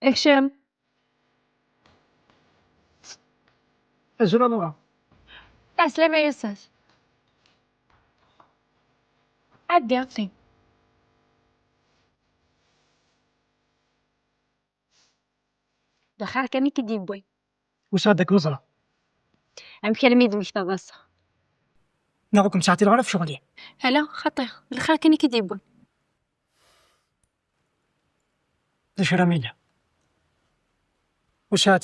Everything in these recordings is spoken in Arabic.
هشام. أجرى نورا. السلامة يا أستاذ. عدي عطي. دخل كاني كدي بوي. وش هذاك وزرة؟ عم كلمي دمي بس. ناغكم ساعتي الغرف شغلي. هلا خطير. الخير كاني كدي بوي. ليش رميلة؟ وش هاد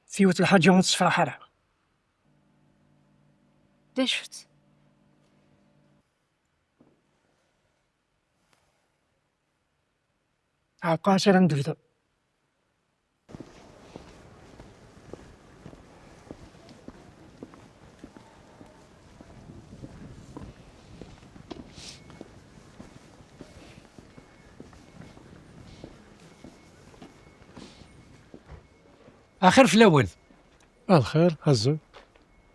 في وقت الحاجة ونصف حالة. ليش شفت؟ عبقى سير ندفدو. اخر في الاول. الخير هزو.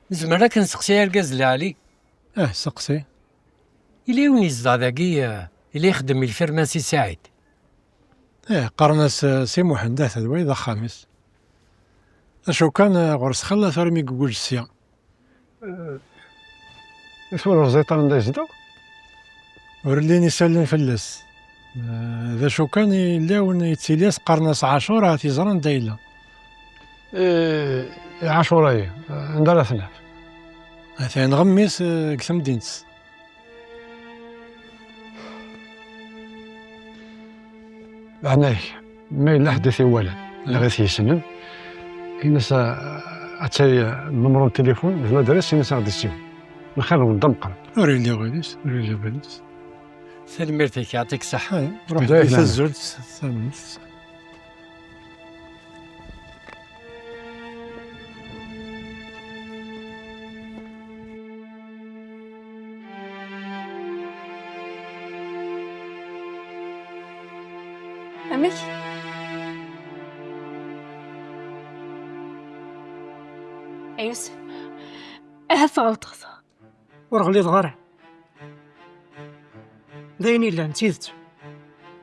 زعما كنسقسي الكاز اللي علي. سقسي. إلي وني الزاداكي إلي يخدم الفرماسي سعيد. قرناس سي محمد هذا ذا خامس. اشو كان غرس خلا ثرمي قول السيا. اسمه الزيطان دا جدو. ورليني سالين فلس. ذا شو كان يلاون يتسيليس قرناس عاشورا في زران دايلا. عاشوراي عندها ثلاث. هذا نغميس قسم دينس. عناي ما إلا حدث ولد لا غير يسنن كاين أتاي نمرو التليفون في المدرسة ناس غادي يسيو الخير والدم قرب. وريلي غاديس وريلي غاديس. سلميرتك يعطيك الصحة. روح جاي في هنا. الزول ثمنس. أمك. يوسف. هف غلطت. ورغلي ضغارع. دايني إلا نتيذت.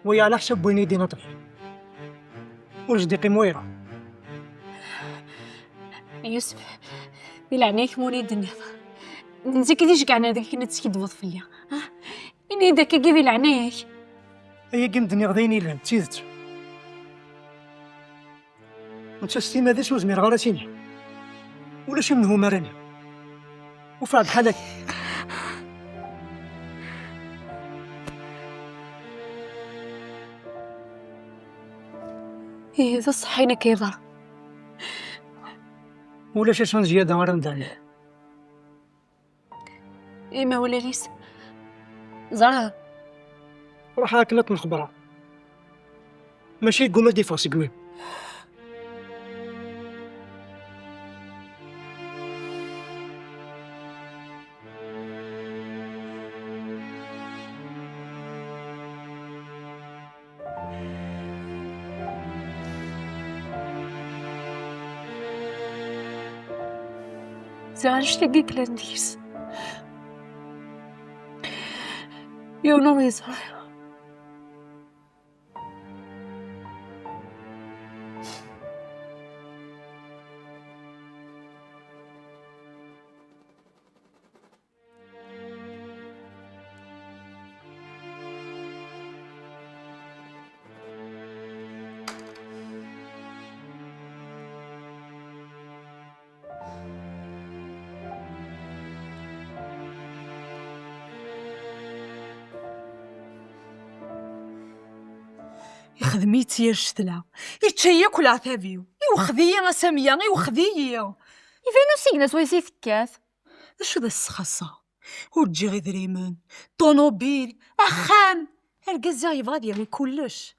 ويا على حسب وين يدي نطفي. ورجدي مويرة. يوسف. بلا عنيك موني الدنيا. انت كديش كاع داك كي نتسكي فيا. ها؟ إني داك كيفي لعنيك. هي قيم دنيا غدايني إلا نتيذت. وانت ستيما ذا سوز مير غراتيني. ولا شي منهم راني. وفعل بحالك. إيه ذا صحينا كيضر. ولا شي شان زيادة ورا نداني. إيه ما ولا ليس. زرها. روح أكلت من خبرة. ماشي قوم دي فاس قوي. زعل شتاقيك لنديس. يا نومي زرها. يخدميتي يا الشتلا يتشيك ولا عفافيو يوخذيا اساميا يوخذيا يفينو سيكنا سويسي ثكات. اش ذا السخاصة وتجي غير دريمان طونوبيل اخام الكازا يبغى ديالي كلش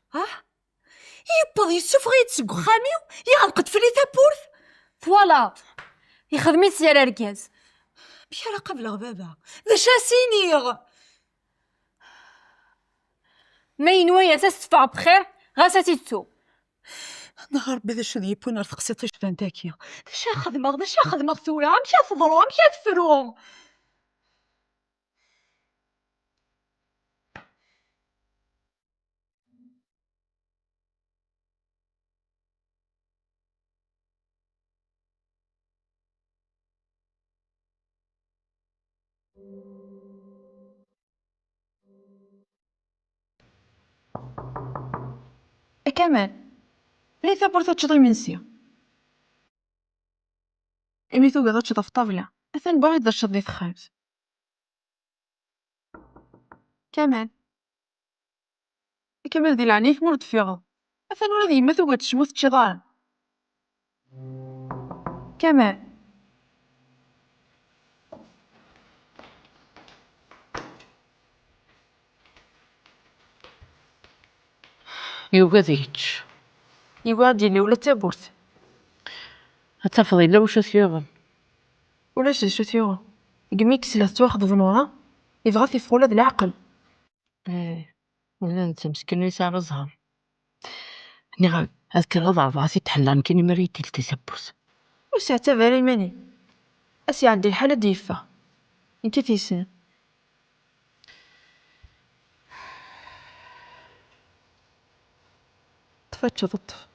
يبغى يسفغ يتسق خاميو يغلقت في لي تابورث فوالا. يخدمي سير ركاز. بحال قبل غبابة ذا شاسينيغ ما ينوي تستفع بخير غاساتي تسو. نهار بذا شو ذي بونا رتقسيطيش فانتاكيا ذا خدمة ثورة مشا تضرو مشا تفرو كمال ليثا برثا تشطي منسيا إميثو قاعدة تشطف في طاولة أثن باغي دا تشطي ثخامت كمال كمال دي العنيف مرد فيغ أثن ولدي يمثو قاعد تشموث تشضار كمال يوغاديتش يوادي لي ولا تابورت هتفضي إلا وش ثيوغن ولا شو ثيوغ قميك سلا تواخذ ظنوها يبغى في فولاد العقل ولا انت مسكين يسار الزهر هني غا اذكر غضع ضعسي تحلان كيني مريتي التسبس وساعتها فالي ماني أسي عندي الحالة ديفا انت تيسن طفت شطط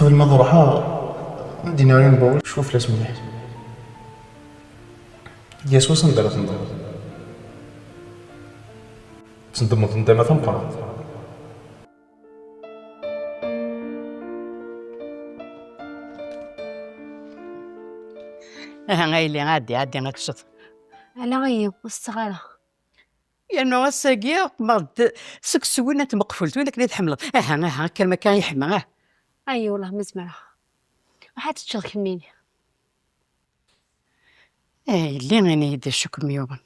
قبل ما نروحها دينارين بول شوف لاس مليح يسوس ندير تنضم تنضم تنضم تنقرا غايلي عادي غتشط على غيب والصغيرة يا نو الساقية مرض سكسوينة مقفولت وينك اللي تحمل كلمة كان يحمى أي والله مزمرة وحد تشغل كميني اللي غني يدي الشكم ميوغن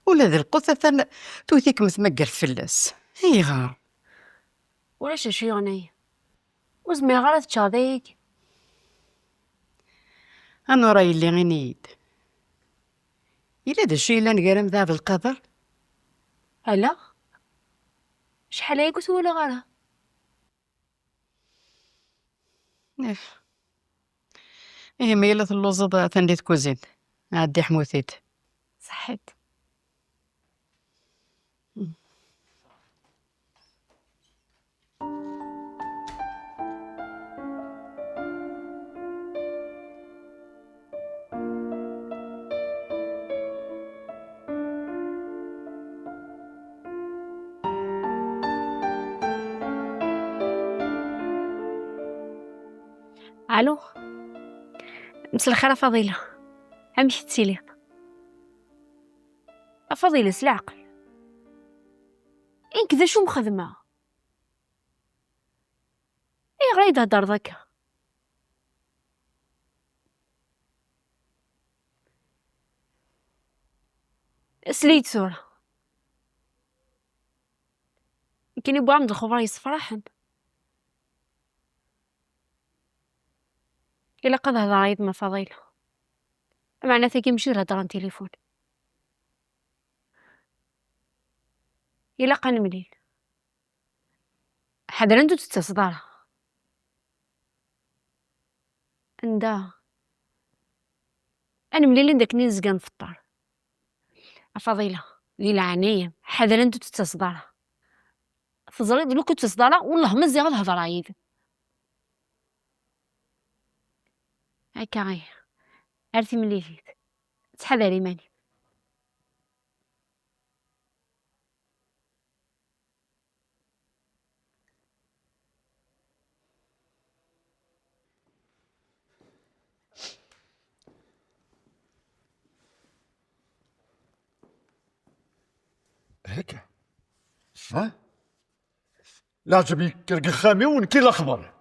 ولا ذي القطة توثيك مثمقر فلاس هي غار ولاش شي غني وزميرة غير تشاضيك أنا راي اللي غنيد إلا دا الشي إلا نقرم ذا بالقدر هلا شحال هي قلت ولا غيرها إيه ميلة اللوزة ثنديت كوزين عادي حموثيت صحيت الو مسا الخير فضيلة مشيتي لي فضيلة العقل إنك ذا شو مخدمة إيه غير يهدر ذاك سليت صورة يمكن يبغى عند الخبراء يصفرحن إلا قد هذا عيد ما فضيلة معناته كيمشي الهضرة عن تليفون إلا قان مليل حضر انتو تتصدر عندها أنا مليل داك نزقان في الطار فضيلة ذي العنية حضر انتو تتصدر فزري لو كنت تصدر والله ما زي الهضرة عيد هكا غير عرفتي ملي جيت تحذري ماني ها؟ لا عجبني كرك خامي ونكي الأخبار.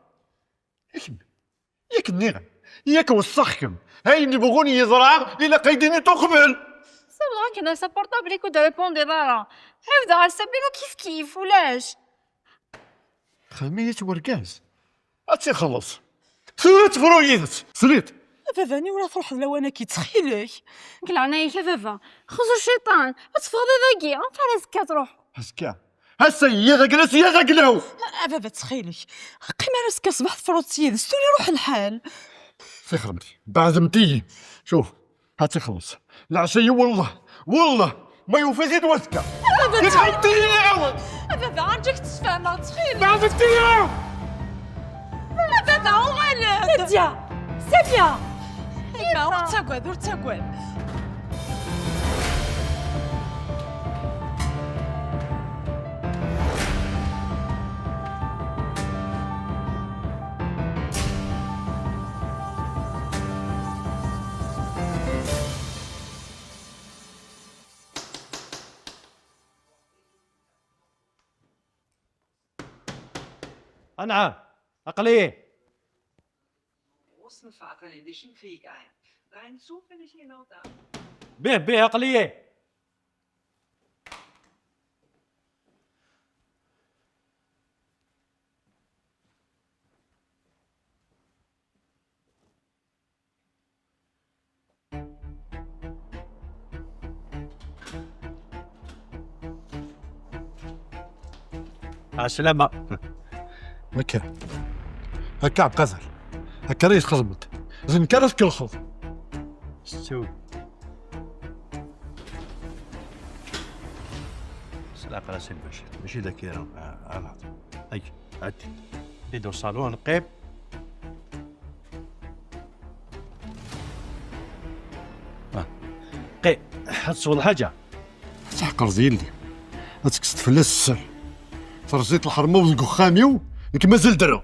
ياك النيغ ياك وسخكم هاي نبغوني يزرع إلا قايديني تقبل. صبرا كنا سابورطابل يكون دو ريبوندي راه حفظ على السبيلو كيف ولاش خامية ورقاز هاتي خلص سليت فرويدت سليت فافاني ولا تروح لوانا كيتخيلك. كلعناي كفافا خذوا الشيطان تفضي ذاكي انت كتروح هسكا هسا يا غقلس يا غقلو. فافا تخيلك قيمة راسك صبحت فروتسيد ستوري روح الحال. في خدمتي بعد متي شوف هاتي خلص العشية والله ما يوفي وسكا فافا عرجك تفهم تخيلك بعد التيام فافا وغالب نادية سافية ايما ورتاقوال نعم أقليه به أقليه. السلامة. هكا عبقزل هكا ريس خدمت زين كرس كل خذ سوي سلاق راس البشر ماشي ذاك يرى هاي عدي ديدو الصالون قيب قيب حتصول حاجة تحقر زيلي هتكست فلاس السر فرزيت الحرمة وزقو خاميو لك مازال درو.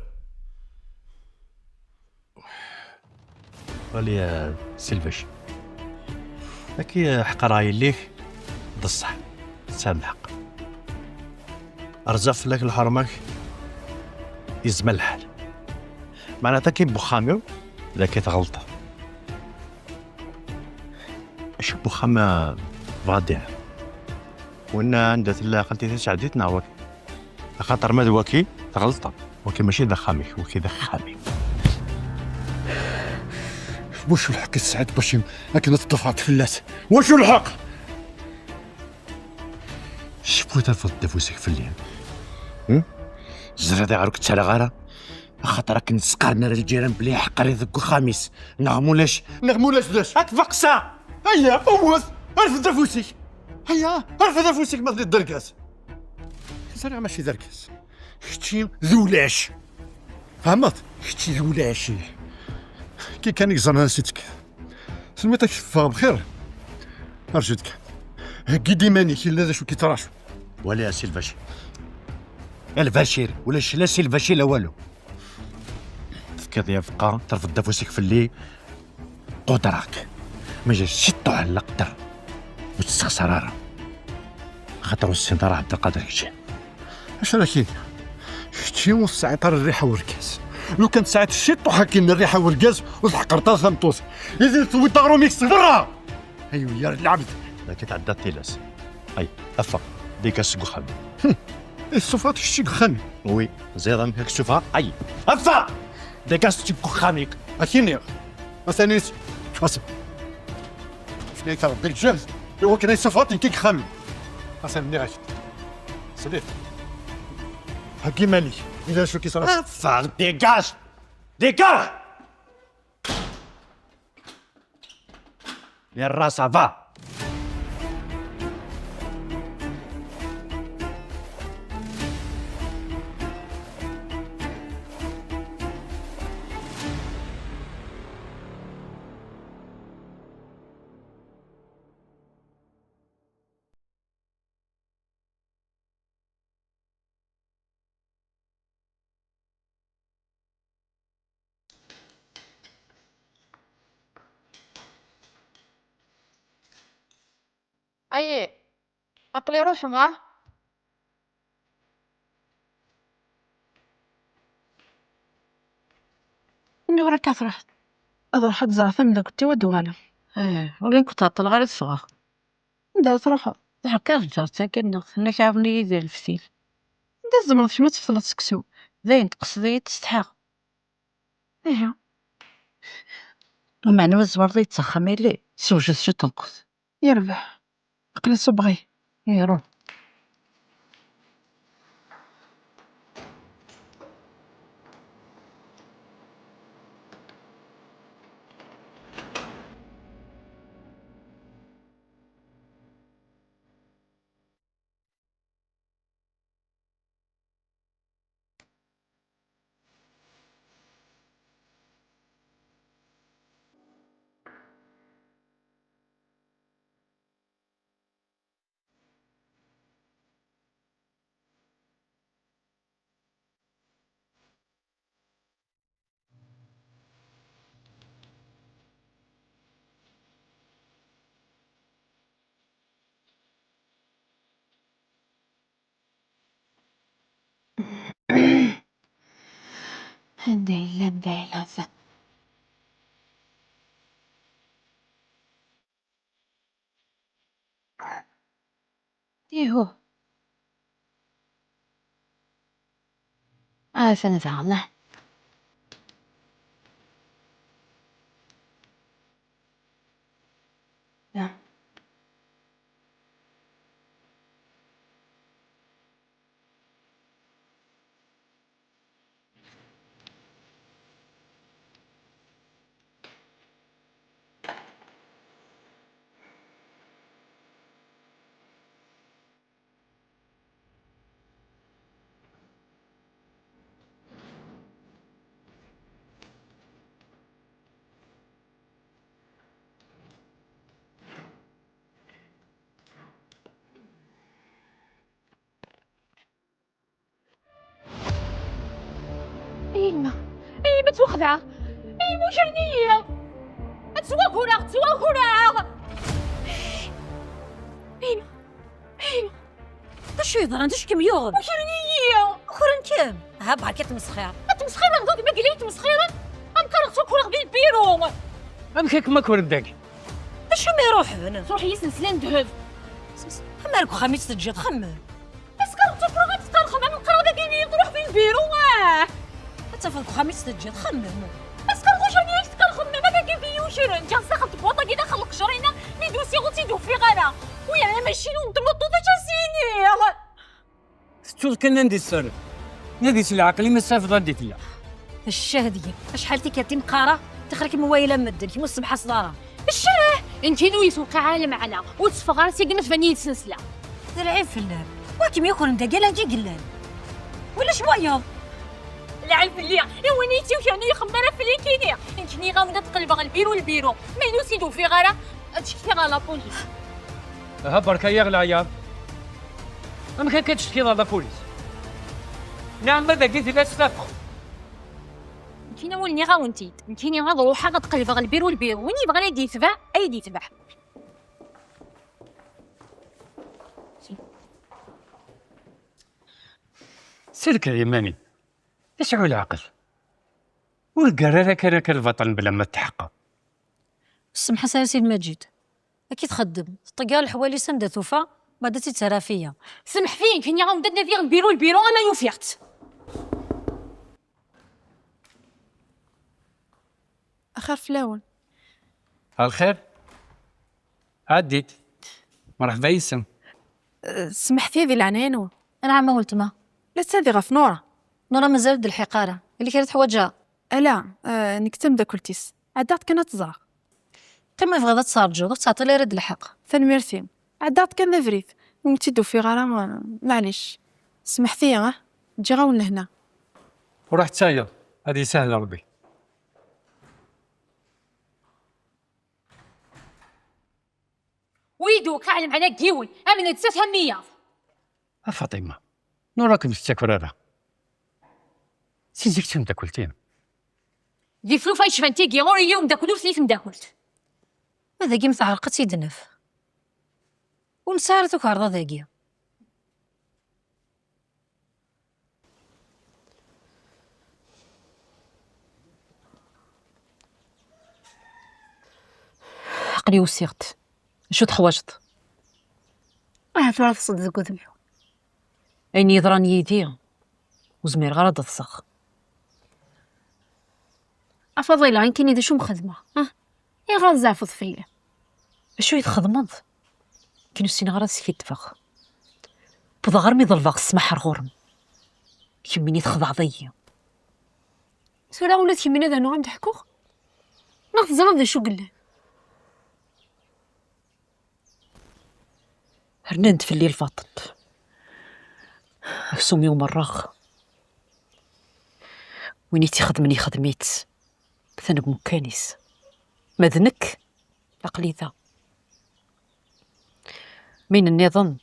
ولي يا سلفش هاكي حق راي ليك بالصح تسامحك ارزف لك الحرمك يزمل الحال معناتها كي بخاميو ذاك غلطة اش بخامة فادية وإن عندها تلا قلتي تسعدي تناوك خاطر ما دواكي غلطة وكي ماشي ذا خامي وكي ذا خامي. وش الحق السعد باش هكذا تطفعت فلاس وش الحق؟ شبوت ترفض دفوسك في الليل الزرادة عروك تسالى غارة خاطر راك نسقرنا للجيران بلي حقر يذكو خامس نغمولاش داش هاك فقسا هيا قوس ارفد دفوسك هيا ارفد دفوسك ما تدير دركاس زرع ماشي دركاس شتي ذولاش فهمت شتي ذولاش كي كان يقزر نسيتك سميتك فاهم بخير ارجدك هكي ديماني كي لا شو كي تراشو ولا يا سيلفاشي الفاشير ولا لا سيلفاشي لا والو فكر يا فقا ترفض دفوسك في الليل قدرك ما جاش شطو على القدر وتستخسر راه خاطر السنتر عبد القادر يجي اش راكي شتي وسعطر الريحه والكاس لو كانت ساعات الشيط وحاكين الريحه والكاس وتحقر طاسه مطوس يزيد تسوي طاغرو ميكس برا ايوا يا العبد ذاك تعدى التيلاس اي افا ديك السقخان الصفات الشيك خاني وي زيادة من هيك السوفا اي افا ديك السقخانيك اكيني مثلا اسم شنو كان بدك جاهز هو كان الصفات كيك خامي اصلا مني غاش صديق هكي مالي اذا شو كي صار افا ديكاج يا الراس افا أي عقلي روح معاه إني وراك كثرة. أروح أتزعفن دا كنتي ودوانا. ولين كنت عطل غير الصغار. دا صراحة. هكا رجعت كنا أنا عاوني يدير الفتيل. دا زعما فاش ما تفصل تسكسو. زين تقصدي تستحق. إيه. ومعنى الزوار اللي تسخمي لي سوجد شو تنقص. يربح. قلت بغي. يروح. نديلا يهو سنتعلم. إيما إيما توخدع إيما وجرنية تسواكونا إيما اش يضر انت كم يوم وجرنية اخرين كم ها بحال كتمسخير تمسخيرة غدوك ما قلت تمسخيرة أنكرت كل غبي البيرو امكيك ما كوردك. اش ما يروحون روحي يسنسلان ذهب مالك خميس تجي تخمم اسكرت كل غادي تخمم من قرابة ديني تروح في البيرو حتى في خميس تجي تخمم اسكر وجرنية تخمم ما باقي في وشرن جا ساخت بوطا كده خلق شرينا ندوسي غوتي دو في غانا ويا ماشي نضمطو ذا جاسيني ستوز كنا ندي السر نادي العقلي ما سافض رديت لها. الشهدية شحال كاتي مقارة تخرك مويلة مدن كيما الصبحة صدارة الشرح انتي نويسو كعالم على وتصفغار سيقنا فاني سلسلة العيب في اللعب وكيما يكون دا قال نجي قلان ولا شوية العيب اللي يا ونيتي وكانوا يخمرها في الكينيا انتي غامضة تقلب البيرو ما نوسيدو في غارة تشكي على بوليس هبرك يا غلايا أما كان كتشكي على بوليس. نعم ماذا قلت لا تستفق. كينا ولني غاونتيد كيني غا روحها غتقلب البيرو وين يبغى يدي يتبع ايدي يتبع سلك يا يماني اسعوا العقل والقرارة كان البطل بلا ما تحقق. السمحة سيد مجيد أكيد خدم طقال الحوالي سندة ثوفا بعد تترى فيا سمح فين كيني غاودنا في البيرو انا يوفيقت أخر فلاون. الخير عديت مرحبا يسم. سمحتي ذي العنانو. أنا عم قلت ما لا تسادي غف نورة. نورا مازال د الحقارة اللي كانت حواجها لا نكتم ذا كلتيس عدات كانت تزار. كما يبغى تصارجو ضغط تعطي لي رد الحق ثاني ميرسي عدات كان ذا فريث نمتدو في غرام معليش سمحتي تجي غاون لهنا. ورحت ساير هذه سهلة ربي. ويدو كعلم على قيول أمن تسفهم مية فاطمة نوراك مستكررة سيزيك تم تاكلتين دي فلوفا يشفنتي قيور اليوم داكلو سليف نداكلت ماذا قيمت عرقت يدنف ونسارتك عرضة ذاقية قلي وسيغت شو تحوجت ثلاث صدق ودميو. أين يضران يدي وزمير غرض الصخ فضيلة يمكن إذا شو مخدمة يا غير زعفض فيا. شو يتخدمض كينو سينا غرض سكيت فخ بضا غير ميضل فاغ السماح غورم كميني تخضع ضيّة سولا ولات كيمينا ذا نوع نضحكو ناخذ زرد ذا شو قلنا هرننت في الليل فاطط أكسوم يوم الرغ وينيتي خدمني خدميت ثنب مكانيس مذنك عقلي ذا من النظام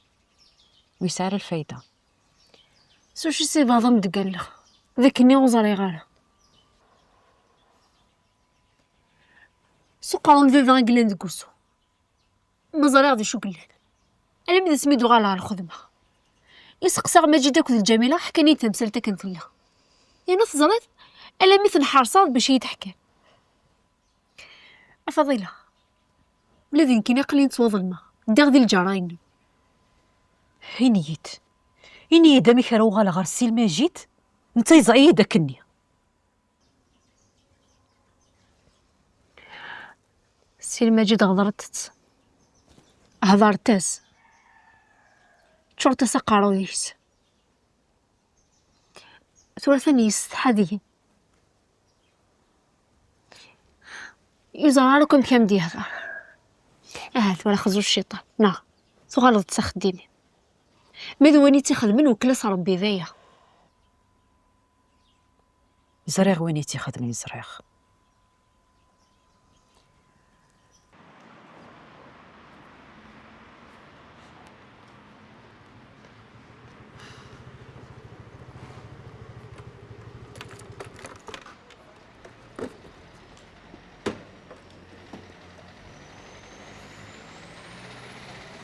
ويسعر الفايدة سو شي سي بعضهم دقال ذاك الني وزاري غالا سو قارون في فان قلنا ندقوسو مزاري غادي شو قلنا انا بدا سميدو غالا على الخدمة يسقسا ماجي داك الجميلة حكاني تمثلتك كنت لا يا نص زريت الا مثل حرصات باش يتحكى فضيلة بلادي يمكن يقلي نتوض الماء داغ ديال الجراين إني دامي كراو غالا غير السيل ما جيت نتا يزعي داك النية سير ماجد غضرتت هضرتاس شرطة سقارو يس ثلاثة يستحدي يزاركم كم دي هذا ولا خزو الشيطان ثغالط تخديني مذواني تخدمن وكلاس ربي ذايا زريغ ويني تيخدمني زريغ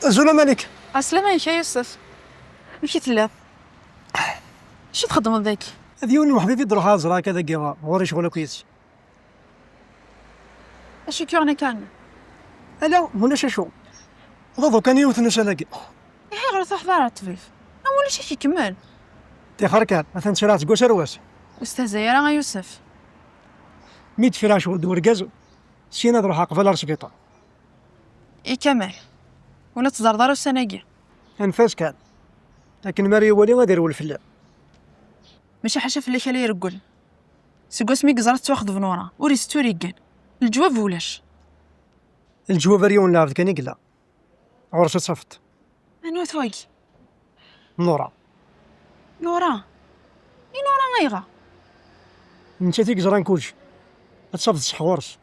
زولا مالك السلام عليك يا يوسف مشيت لا شو تخدم ذاك ديوني وحبيبي تروح هازرا كذا كيما غوري شغل كويس اشو كيرنا كان لا هنا شو ضوضو كان يوثنا سلاقي غير تحضر تفيف ولا شي كمال تي خركان مثلا شرات قوس رواس استاذ يا يوسف ميت فراش ودور كازو سينا تروح قبل السبيطار اي كمال ولا تزردر السناقي انفاس كان لكن ماري ولي ما دير الفلا ماشي حاجه في اللي خليه يرقل سكوس مي قزرت تاخذ بنورا وريستوري كان الجواب ولاش الجواب ريون لافد كان يقلا عرس صفت انا ثوي نورا نورا غيغا انت تيقزران كلشي تصفت صحورس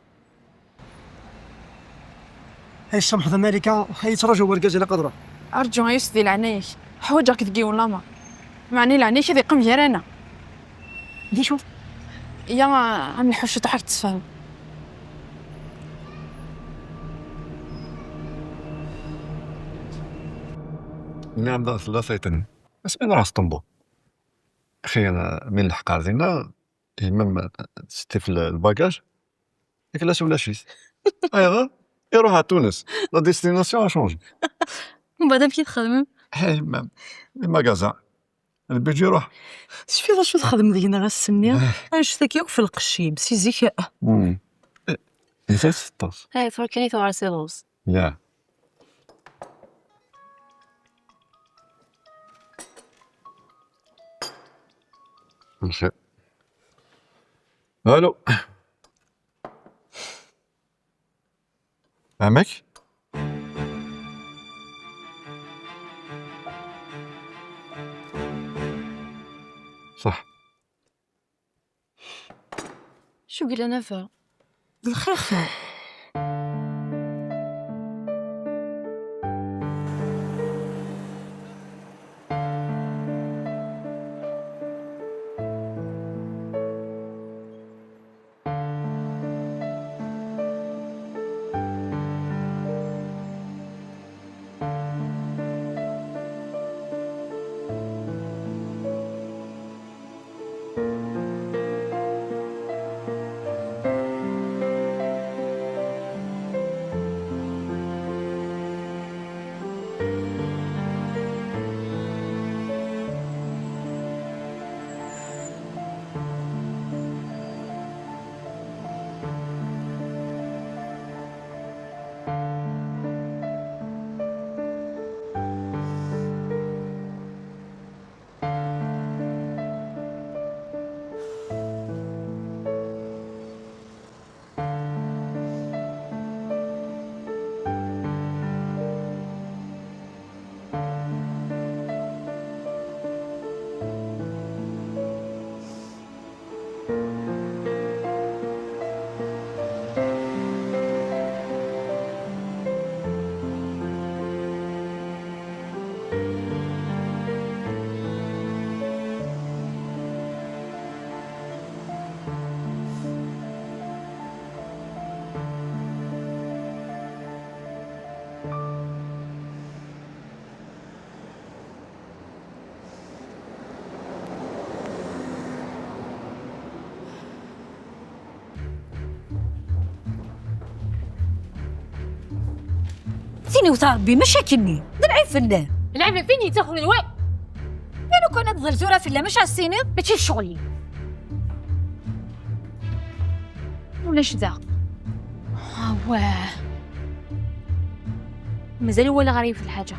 هاي السمح ذا مالكا هاي ترجو ورقاز الى قدره ارجو يسدي العنايك حواجك تقي ولا ما معني العنايك ذي قم جرانا دي شوف يا عم الحوش تحك تفهم نعم ذا ثلاثة بس أنا راس طنبو أخي أنا من الحق عزينا المهم ستي في الباكاج ياك لا ولا شيء أيوا يروح على تونس لا ديستيناسيون شونجي ومن بعد كي تخدم هاي مام الماغازا البيجي يروح شفي شو تخدم دينا غا السمنية اش تاكيو في القشيم سي ذكاء نسيت 16 هاي ثوركني ثوار سيلوز يا ماشي الو عمك صح شو قلنا نفا بالخير خير سيني وتربي مشاكلني دلعي في الله. العيب فيني تاخذ الوقت. لو كان تظل زورا في الله مش على السيني ماشي شغلي. ولاش ذا؟ واه مازال هو اللي غريب في الحاجة.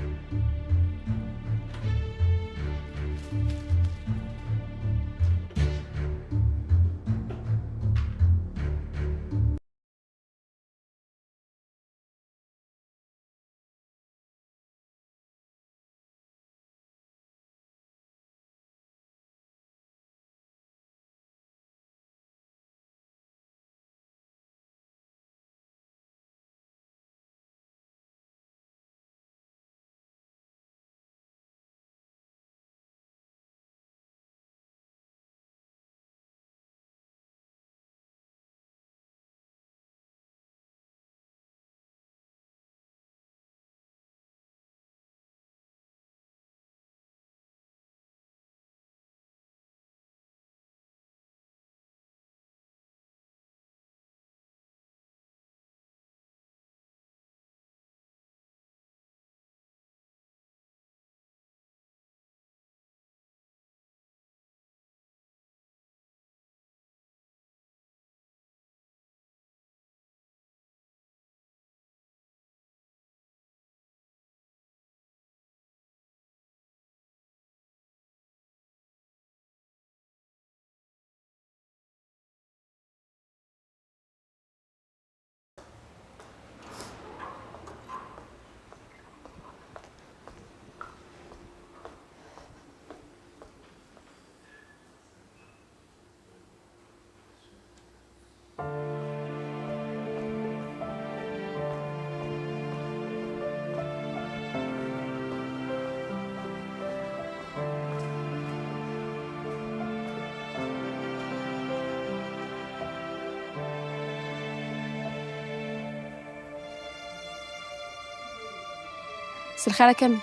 مساء الخير كامل.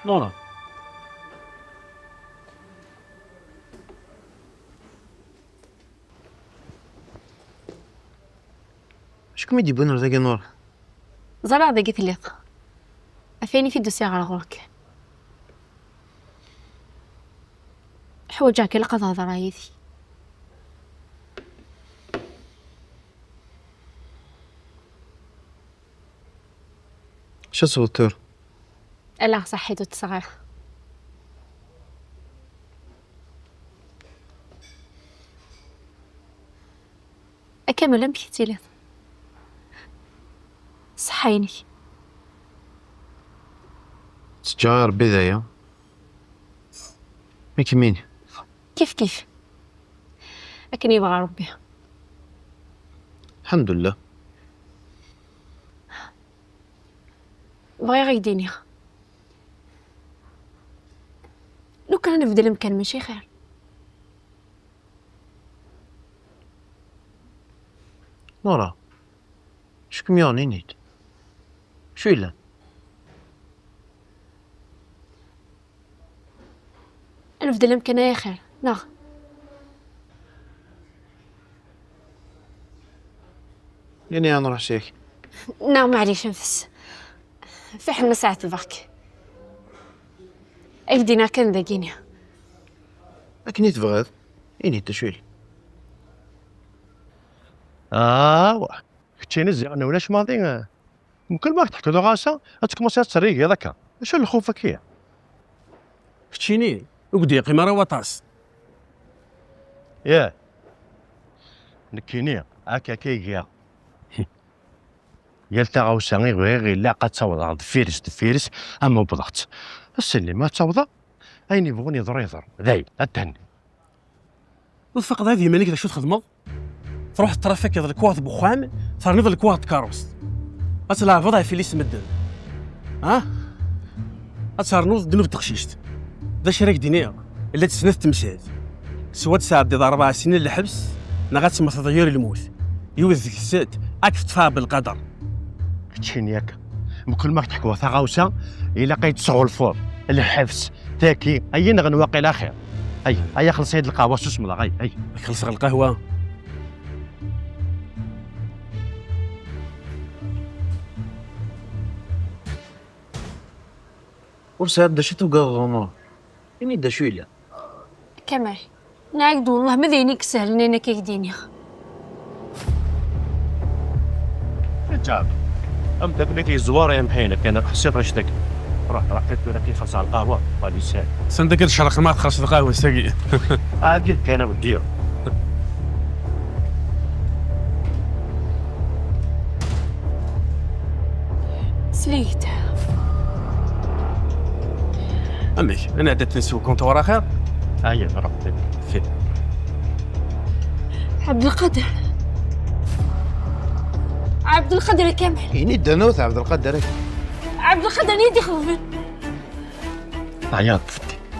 نورا شكون يدي بونر ذاك نور؟ زرع ذاك ثلاثة. أفاني في الدوسية على غورك. حوجاك لقد هذا رايثي. شو صوتور؟ ألا صحيتو تصغر. أكمل أمشي ثلاثة. صحيني. تجار بداية ميك مين؟ كيف لكن يبغى ربي. الحمد لله. بغي غيديني. لو كان نبدل المكان ماشي خير. نورا شكون يعني نيت؟ شو إلا؟ نبدل المكان يا خير. لا يعني أنا راح شيك. لا معليش نفس. في حنا ساعة الباك. أيدينا كان ذاكيني. لكن يتبغض إني تشويل. واه كنتيني زعنا ولاش ماضي ممكن ما تحكي له غاسه تكمل تسريق هذاك اش اللي خوفك هي كتشيني وقدي قمارة وطاس. ياه نكيني هكا كيكيا يلتا غاوسا غير لا قد تصوض دفيرس اما بضغط السني ما تصوض اين يبغون يضر ذاي التهني وفق هذه مانيك شو تخدمض تروح الترافيك يضل كواط بخام صار نضل كواط كاروس أتلا فضع في ليس مدن أتصار نوض دنوب تقشيشت ذا شريك دينير اللي تسنث تمشات سواد ساعة دي 4 سنين الحبس نغات سما تغير الموت يوذ السد أكف تفا بالقدر كتشيني ياك بكل ما تحكوا ثغاوسا إلا قيت صغو الفور الحبس تاكي أي نغنواقي الأخير أي خلص هاد القهوة شو اسمها أي خلص القهوة ورسال دا شي توقع غنور يعني دا شوية كمال نعقد والله ما دينيك سهل نينا كيك ديني. جاب ام داك لي الزوار يا محينك انا حسيت رشدك رحت لك كيف على القهوه غادي يسال صندوق الشرق ما تخرج القهوه ساقي. عاد كان بدير سليت امك انا عدت نسوي كنت ورا خير. هيا رحت فين عبد القادر عبد القادر يا كامل. يعني الدنوث عبد القادر. عبد القادر يدي خضفن. عياط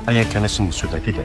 هيا كان اسمه سوداء كده